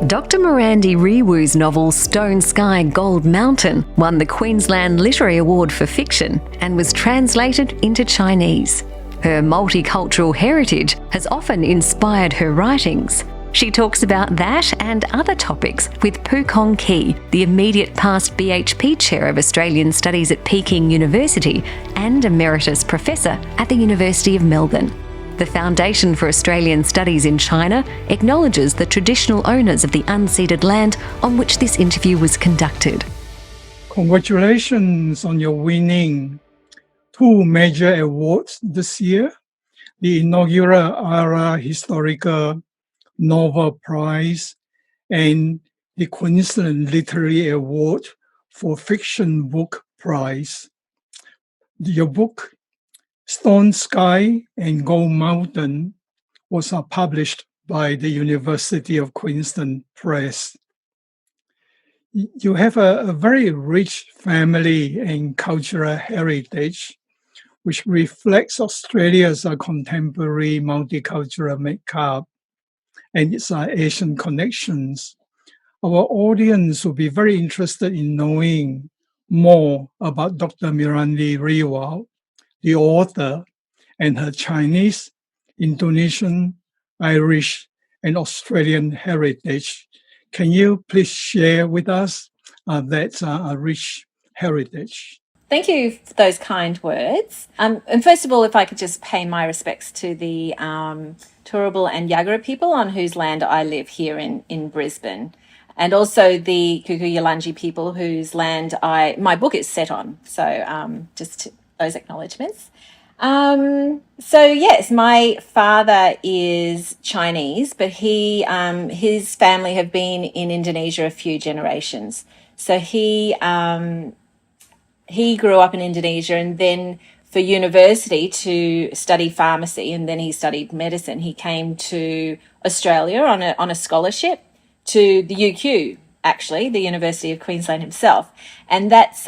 Dr. Mirandi Riwoe's novel Stone Sky Gold Mountain won the Queensland Literary Award for Fiction and was translated into Chinese. Her multicultural heritage has often inspired her writings. She talks about that and other topics with Pookong Kee, the immediate past BHP Chair of Australian Studies at Peking University and Emeritus Professor at the University of Melbourne. The Foundation for Australian Studies in China acknowledges the traditional owners of the unceded land on which this interview was conducted. Congratulations on your winning two major awards this year, the inaugural ARA Historical Novel Prize and the Queensland Literary Award for Fiction Book Prize. Your book, Stone Sky and Gold Mountain, was published by the University of Queensland Press. You have a very rich family and cultural heritage, which reflects Australia's contemporary multicultural makeup and its Asian connections. Our audience will be very interested in knowing more about Dr. Mirandi Riwoe, the author, and her Chinese, Indonesian, Irish, and Australian heritage. Can you please share with us that rich heritage? Thank you for those kind words. And first of all, if I could just pay my respects to the Turrbal and Yagara people on whose land I live here in Brisbane, and also the Kuku-Yalanji people whose land my book is set on. So just those acknowledgements. So yes, my father is Chinese, but his family have been in Indonesia a few generations. So he grew up in Indonesia, and then for university to study pharmacy, and then he studied medicine. He came to Australia on a scholarship to the UQ, actually, the University of Queensland himself. And that's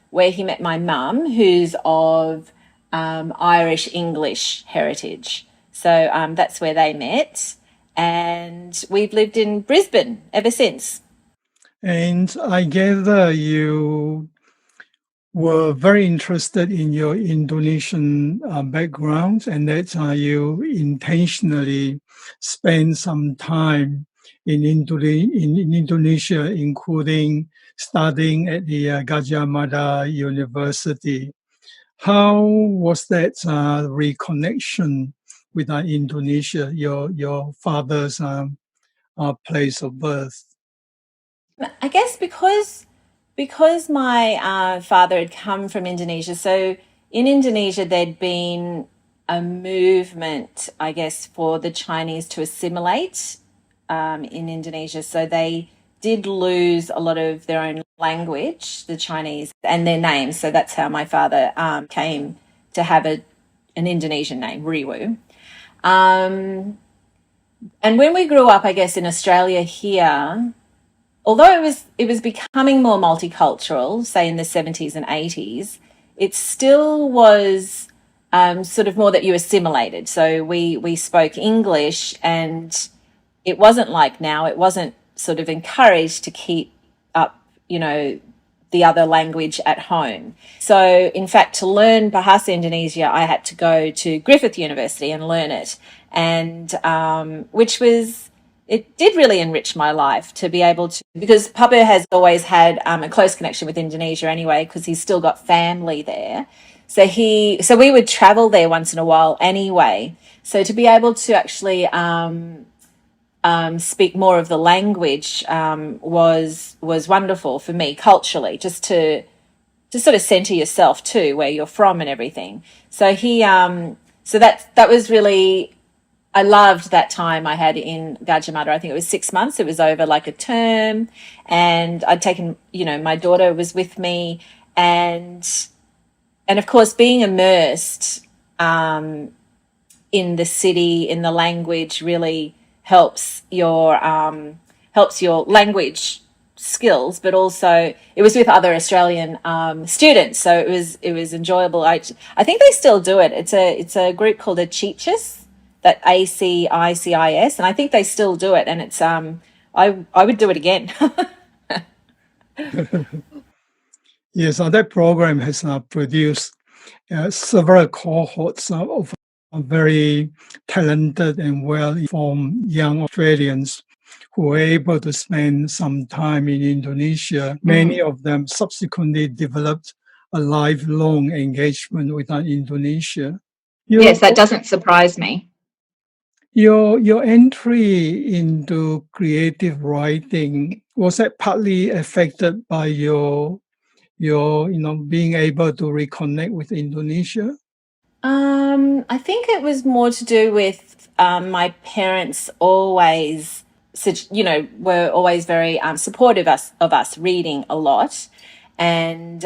where he met my mum, who's of Irish-English heritage. So that's where they met, and we've lived in Brisbane ever since. And I gather you were very interested in your Indonesian background, and that you intentionally spent some time in Indonesia, including studying at the Gajah Mada University. How was that reconnection with Indonesia, your father's place of birth? I guess because my father had come from Indonesia, so in Indonesia there'd been a movement, I guess, for the Chinese to assimilate in Indonesia. So they did lose a lot of their own language, the Chinese, and their names. So that's how my father came to have an Indonesian name, Riwoe. And when we grew up, I guess, in Australia here, although it was becoming more multicultural, say in the 70s and 80s, it still was sort of more that you assimilated. So we spoke English, and it wasn't like now. It wasn't sort of encouraged to keep up, the other language at home. So in fact, to learn Bahasa Indonesia, I had to go to Griffith University and learn it, and it did really enrich my life to be able to, because Papa has always had a close connection with Indonesia anyway, because he's still got family there. So we would travel there once in a while anyway. So to be able to actually speak more of the language was wonderful for me culturally, just to sort of center yourself too, where you're from and everything. So that was really, I loved that time I had in Gajah Mada. I think it was 6 months. It was over like a term, and I'd taken, my daughter was with me, and of course being immersed in the city, in the language, really helps your language skills, but also it was with other Australian students, so it was enjoyable. I think they still do it. It's a group called ACICIS, that ACICIS, and I think they still do it, and it's I would do it again. Yes, that program has produced several cohorts of very talented and well-informed young Australians who were able to spend some time in Indonesia. Many of them subsequently developed a lifelong engagement with Indonesia. Yes, that doesn't surprise me. Your entry into creative writing, was that partly affected by your being able to reconnect with Indonesia? I think it was more to do with my parents always, were always very supportive of us reading a lot, and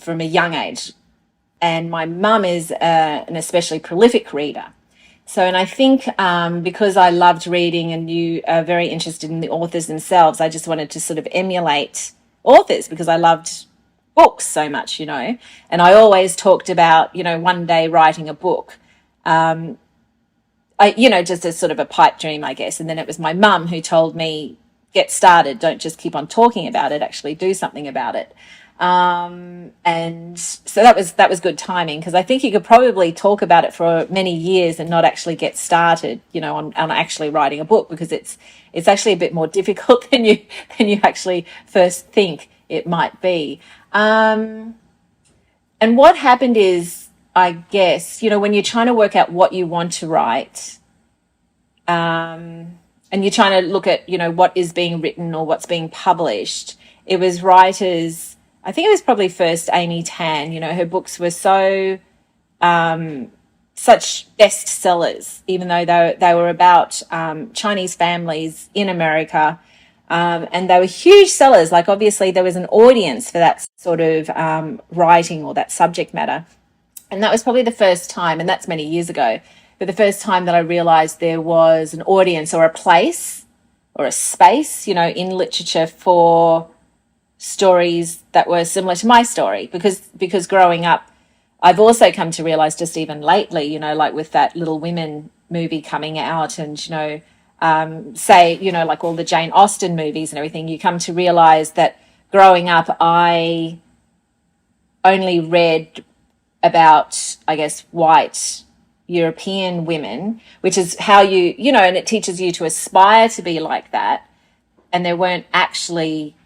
from a young age. And my mum is an especially prolific reader. So, and I think because I loved reading and you are very interested in the authors themselves, I just wanted to sort of emulate authors because I loved books so much, and I always talked about, one day writing a book, just as sort of a pipe dream, I guess. And then it was my mum who told me, get started, don't just keep on talking about it, actually do something about it. And so that was good timing, because I think you could probably talk about it for many years and not actually get started, on actually writing a book, because it's actually a bit more difficult than you actually first think it might be. And what happened is, I guess, when you're trying to work out what you want to write, and you're trying to look at, what is being written or what's being published, it was writers, I think it was probably first Amy Tan, her books were so, such bestsellers, even though they were about Chinese families in America. And they were huge sellers. Like, obviously there was an audience for that sort of writing or that subject matter. And that was probably the first time, and that's many years ago, but the first time that I realised there was an audience or a place or a space, in literature for stories that were similar to my story. Because growing up, I've also come to realise, just even lately, like with that Little Women movie coming out, and, like all the Jane Austen movies and everything, you come to realise that growing up, I only read about, I guess, white European women, which is how you, and it teaches you to aspire to be like that. And there weren't actually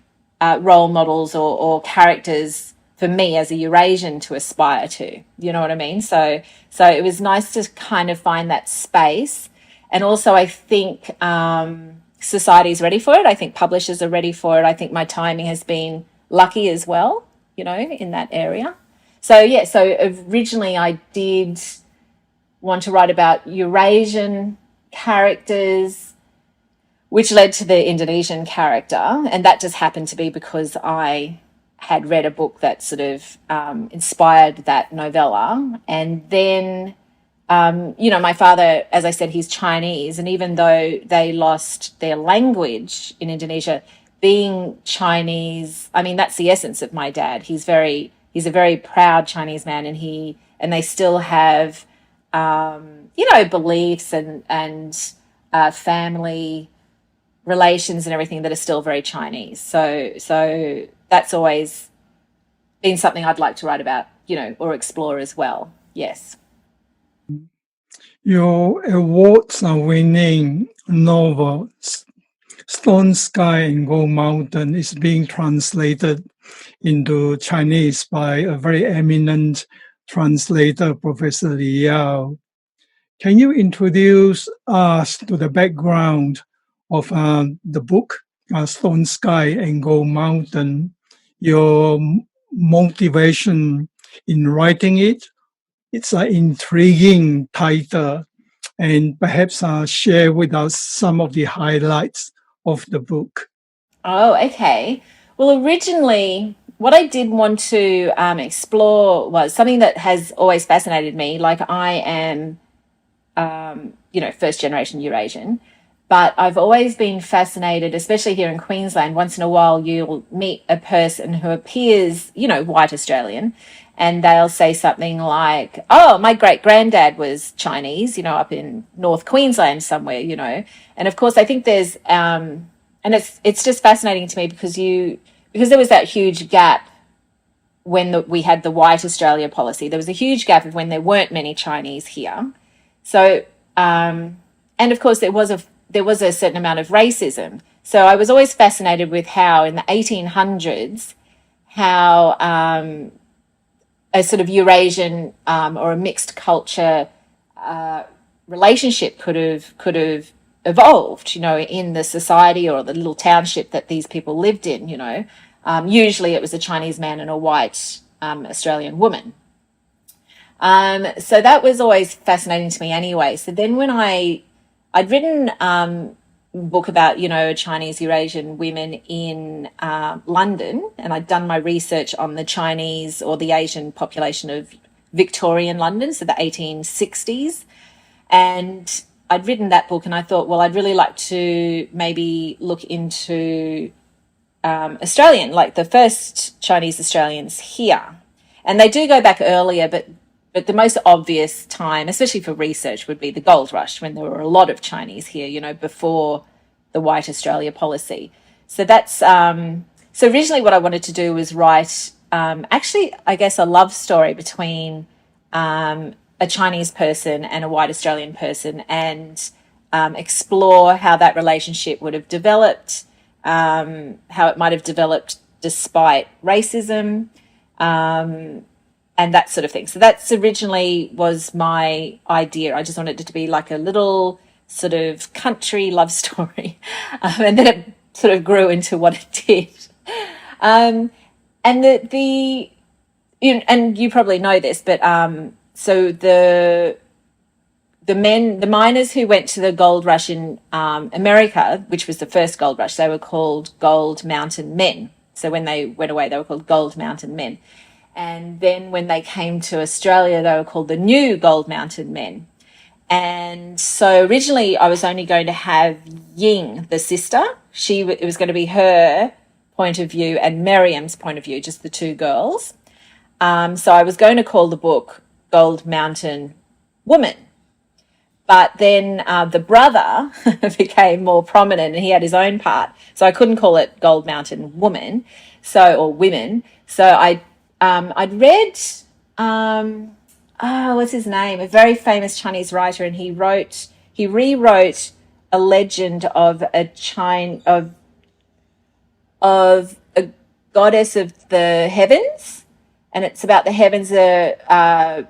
role models or characters for me as a Eurasian to aspire to, you know what I mean? So it was nice to kind of find that space. And also I think society is ready for it. I think publishers are ready for it. I think my timing has been lucky as well, in that area. So originally I did want to write about Eurasian characters, which led to the Indonesian character. And that just happened to be because I had read a book that sort of inspired that novella. And then, my father, as I said, he's Chinese. And even though they lost their language in Indonesia, being Chinese, I mean, that's the essence of my dad. He's a very proud Chinese man, and they still have, beliefs and family relations and everything that are still very Chinese. So that's always been something I'd like to write about, or explore as well. Yes. Your awards-winning novel, Stone Sky and Gold Mountain, is being translated into Chinese by a very eminent translator, Professor Liao. Can you introduce us to the background of the book, Stone Sky and Gold Mountain, your motivation in writing it? It's an intriguing title, and perhaps share with us some of the highlights of the book. Oh, okay. Well, originally, what I did want to explore was something that has always fascinated me. Like, I am, first generation Eurasian, but I've always been fascinated, especially here in Queensland. Once in a while, you'll meet a person who appears, white Australian, and they'll say something like, oh, my great-granddad was Chinese, up in North Queensland somewhere, And of course, I think there's it's just fascinating to me because there was that huge gap when we had the white Australia policy. There was a huge gap of when there weren't many Chinese here. So, and of course there was a certain amount of racism. So I was always fascinated with how in the 1800s, how a sort of Eurasian or a mixed culture relationship could have evolved, in the society or the little township that these people lived in, Usually it was a Chinese man and a white Australian woman. So that was always fascinating to me anyway. So then when I'd written a book about, Chinese Eurasian women in London, and I'd done my research on the Chinese or the Asian population of Victorian London, so the 1860s. And I'd written that book and I thought, well, I'd really like to maybe look into Australian, like the first Chinese Australians here. And they do go back earlier, but the most obvious time, especially for research, would be the gold rush, when there were a lot of Chinese here, before the white Australia policy. So that's, so originally what I wanted to do was write, actually, I guess, a love story between a Chinese person and a white Australian person, and explore how that relationship would have developed, how it might have developed despite racism, and that sort of thing. So that's originally was my idea. I just wanted it to be like a little sort of country love story. And then it sort of grew into what it did. And and you probably know this, but so the miners who went to the gold rush in America, which was the first gold rush, they were called Gold Mountain Men. So when they went away, they were called Gold Mountain Men. And then when they came to Australia, they were called the New Gold Mountain Men. And so originally I was only going to have Ying, the sister. It was going to be her point of view and Miriam's point of view, just the two girls. So I was going to call the book Gold Mountain Woman. But then the brother became more prominent and he had his own part. So I couldn't call it Gold Mountain Woman, or Women. So I'd read, what's his name? A very famous Chinese writer, and he rewrote a legend of a goddess of the heavens, and it's about the heavens are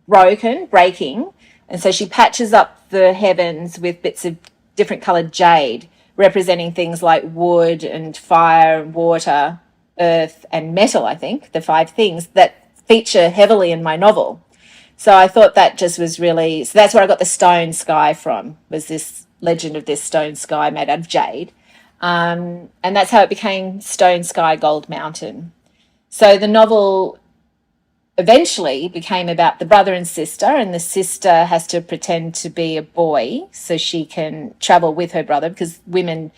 breaking. And so she patches up the heavens with bits of different coloured jade, representing things like wood and fire and water, earth and metal, I think, the 5 things that feature heavily in my novel. So I thought that just was really... So that's where I got the stone sky from, was this legend of this stone sky made out of jade. And that's how it became Stone Sky Gold Mountain. So the novel eventually became about the brother and sister, and the sister has to pretend to be a boy so she can travel with her brother, because women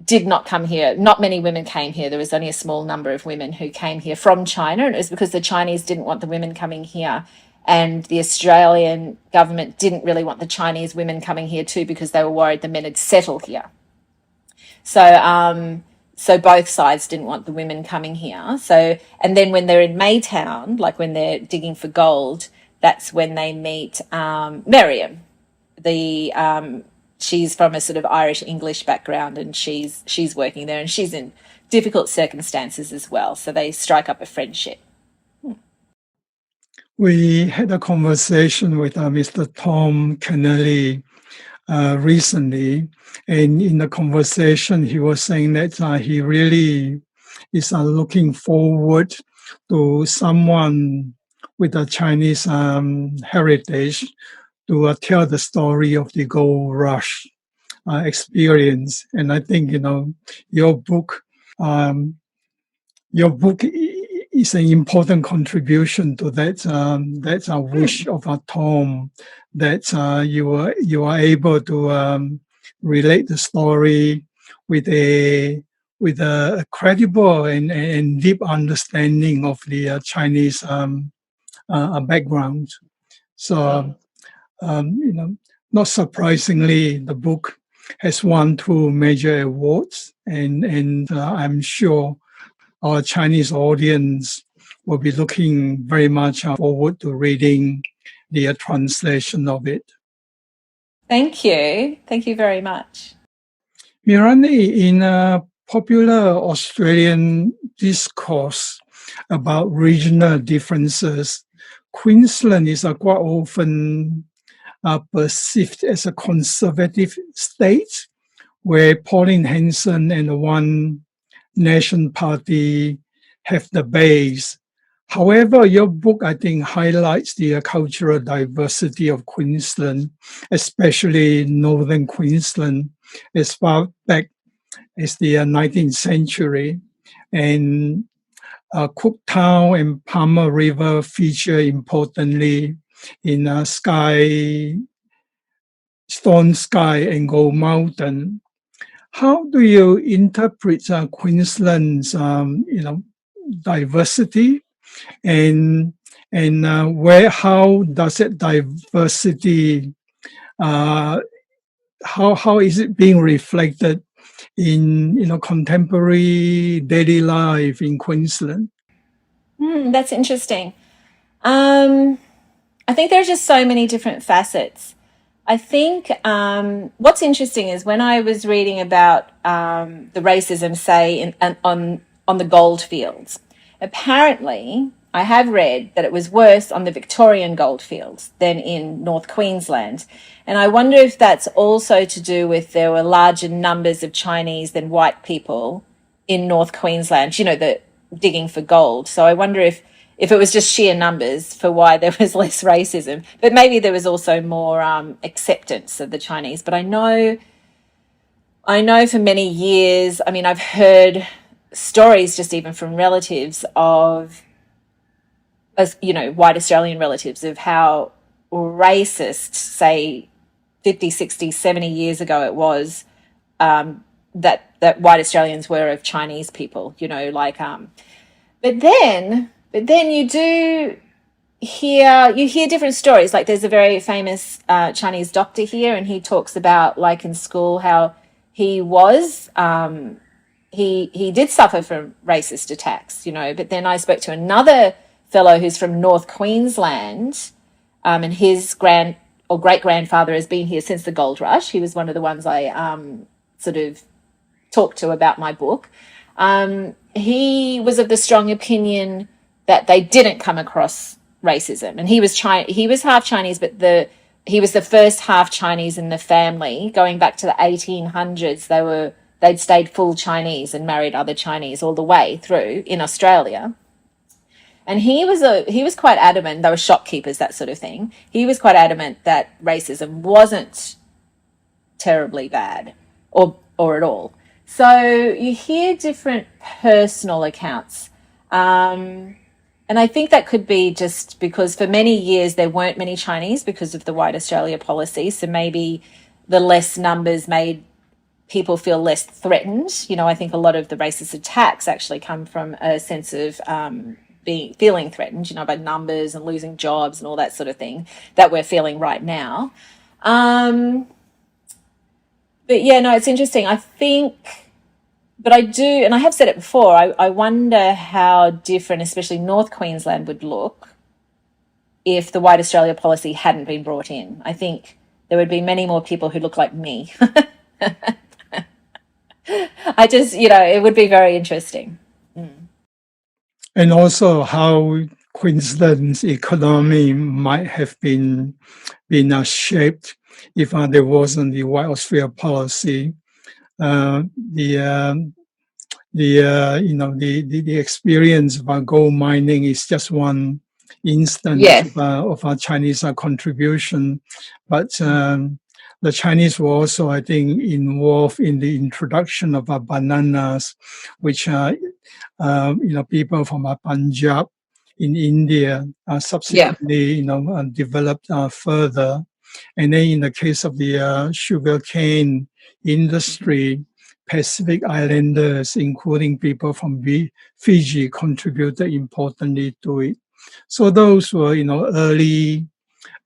did not come here. Not many women came here. There was only a small number of women who came here from China, and it was because the Chinese didn't want the women coming here, and the Australian government didn't really want the Chinese women coming here too, because they were worried the men had settled here. So both sides didn't want the women coming here. So, and then when they're in Maytown, like when they're digging for gold, that's when they meet Miriam. She's from a sort of Irish English background, and she's working there, and she's in difficult circumstances as well. So they strike up a friendship. We had a conversation with Mr. Tom Kennelly recently, and in the conversation he was saying that he really is looking forward to someone with a Chinese heritage to tell the story of the gold rush experience. And I think your book is an important contribution to that. That's a wish of Tom, that you are able to relate the story with a credible and deep understanding of the Chinese background. So not surprisingly, the book has won 2 major awards, and I'm sure our Chinese audience will be looking very much forward to reading the translation of it. Thank you. Thank you very much. Mirandi, in a popular Australian discourse about regional differences, Queensland is quite often perceived as a conservative state where Pauline Hanson and the One Nation Party have the base. However, your book, I think, highlights the cultural diversity of Queensland, especially northern Queensland, as far back as the 19th century. And Cooktown and Palmer River feature importantly in Stone Sky and Gold Mountain. How do you interpret Queensland's, diversity, and how does that diversity, how is it being reflected in contemporary daily life in Queensland? That's interesting. I think there's just so many different facets. I think what's interesting is when I was reading about the racism, say, on the goldfields, apparently I have read that it was worse on the Victorian goldfields than in North Queensland. And I wonder if that's also to do with there were larger numbers of Chinese than white people in North Queensland, the digging for gold. So I wonder if it was just sheer numbers for why there was less racism, but maybe there was also more acceptance of the Chinese. But I know for many years, I've heard stories just even from relatives of, white Australian relatives, of how racist, say, 50, 60, 70 years ago it was, that white Australians were of Chinese people, but then you hear different stories. Like there's a very famous Chinese doctor here, and he talks about, like, in school how he was, he did suffer from racist attacks, but then I spoke to another fellow who's from North Queensland, and his great-grandfather has been here since the gold rush. He was one of the ones I sort of talked to about my book. He was of the strong opinion that they didn't come across racism, and he was half Chinese, but he was the first half Chinese in the family. Going back to the 1800s, they'd stayed full Chinese and married other Chinese all the way through in Australia. And he was quite adamant. They were shopkeepers, that sort of thing. He was quite adamant that racism wasn't terribly bad or at all. So you hear different personal accounts. And I think that could be just because for many years there weren't many Chinese because of the White Australia policy. So maybe the less numbers made people feel less threatened. I think a lot of the racist attacks actually come from a sense of feeling threatened, by numbers and losing jobs and all that sort of thing that we're feeling right now. But yeah, no, it's interesting. I think, but I do, and I have said it before, I wonder how different, especially North Queensland, would look if the White Australia policy hadn't been brought in. I think there would be many more people who look like me. It would be very interesting. And also how Queensland's economy might have been shaped if there wasn't the White Australia policy. The experience of gold mining is just one instance of our Chinese contribution, but the Chinese were also, I think, involved in the introduction of bananas, which people from Punjab in India subsequently, developed further. And then in the case of the sugarcane industry, Pacific Islanders, including people from Fiji, contributed importantly to it. So those were,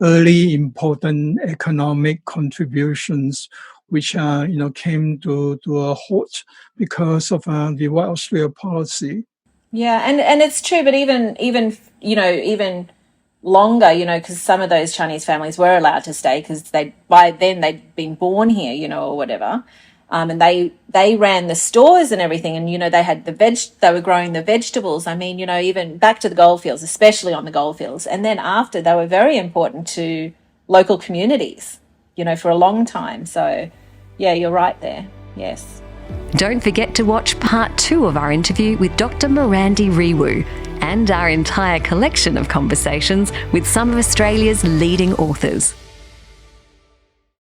early important economic contributions which came to a halt because of the White Australia policy. Yeah, and it's true, but even longer, because some of those Chinese families were allowed to stay because by then they'd been born here, or whatever. And they ran the stores and everything, and they had they were growing the vegetables. I mean, even back to the goldfields, especially on the goldfields, and then after they were very important to local communities, for a long time. So, yeah, you're right there. Yes. Don't forget to watch part 2 of our interview with Dr. Mirandi Riwoe and our entire collection of conversations with some of Australia's leading authors.